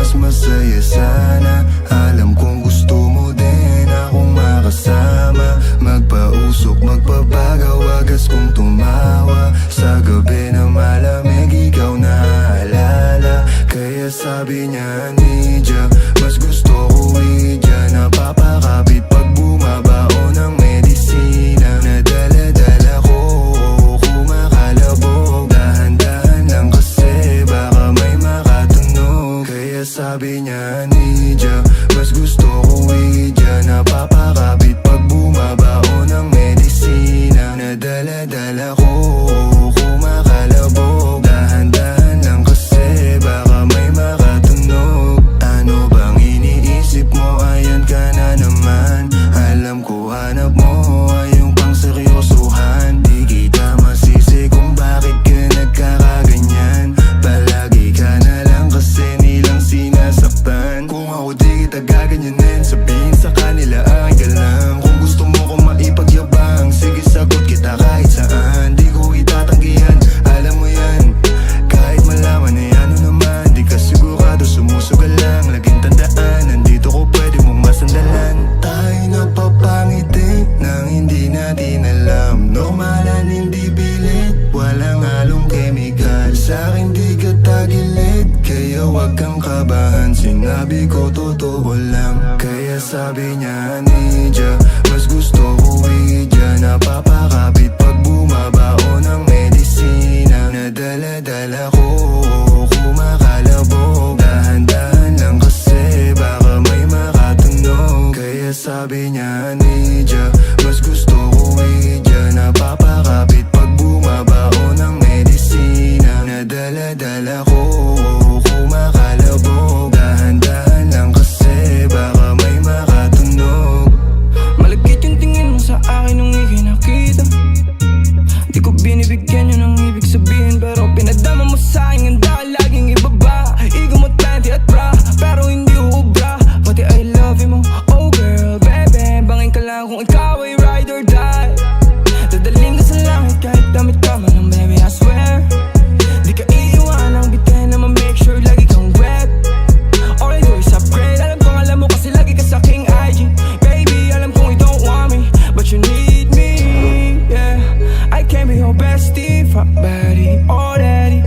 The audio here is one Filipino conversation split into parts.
mas masaya sana. Alam kong gusto mo din akong makasama. Magpausok, magpabagaw, wagas kong tumawa. Sa gabi na malamig, ikaw naaalala. Kaya sabi niya, Nidya, mas gusto ko Widya. Napapakapit pag bumabao ng medisina. Nadala-dala ko, kumakalabog. Dahan-dahan lang kasi baka may makatunog. Kaya sabi niya, Nidya, mas gusto ko Widya. Napapakapit pag bumabao ng medisina. Nadala-dala ko, kumakalabog. Dahan-dahan lang kasi baka may makatunog. Ano bang iniisip mo? Ayan ka na naman. Alam ko hanap mo ay yung pang seryosohan. Di kita masisi kung bakit ka nagkakaganyan. Palagi ka na lang kasi nilang sinasaktan. Kung ako di kita gaganyanin, sabihin sa kanila ay ka lang. Kung gusto mo kong maipagyabang, sige sagot kita kahit saan. Di ko itatanggihan, alam mo yan. Kahit malaman ay ano naman, di ka sigurado, sumusugal lang. Laging tandaan, nandito ko pwede mong masandalan. Tayo napapangiti nang hindi natin alam. Normalan, hindi pilit, walang halong chemical. Sa'kin di ka tagilid, kaya wag kang kabahan. Sinabi ko totoo lang. Kaya sabi niya, Nidya, mas gusto ko Widya. Napapakapit pag bumabao ng medisina. Nadala-dala ko, kumakalabog. Dahan-dahan lang kasi baka may makatunog. Kaya sabi niya, Nidya, mas gusto ko Widya. Napapakapit pag bumabao ng medisina. Nadala-dala ko, kumakalabog. Dahan-dahan lang kasi baka may makatunog. Malagkit yung tingin mo sa akin nung ika'y nakita. Di ko binibigyan yun ang ibig sabihin, pero pinadama mo sa'kin ang dahil laging ibaba. Ego mo 20 at bra, pero hindi uubra. Pati I love you mo, oh girl, baby. Bangin ka lang kung ikaw ay ride or die. Dadaling ka sa langit kahit damit ka man lang, baby, I swear. Di ka iiwanang bitin na ma-make sure lagi kang wet. All I do is upgrade, alam kong alam mo kasi lagi ka sa king IG. Baby, alam kong you don't want me, but you need me, yeah. I can't be your bestie, fuck buddy, already.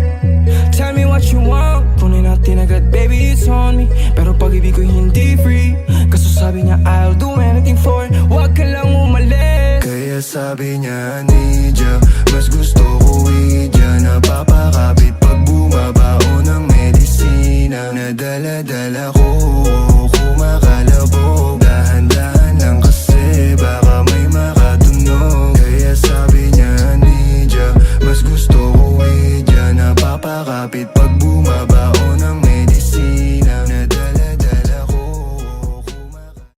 Tell me what you want, kunin natin agad, baby, it's on me. Pero pag-ibig ko hindi free, kaso sabi niya I'll do anything for it, wag ka lang umalis. Kaya sabi niya, Nidya, mas gusto ko Widya. Napapakapit pag bumabao ng medisina. Nadala-dala ko, kumakalabog.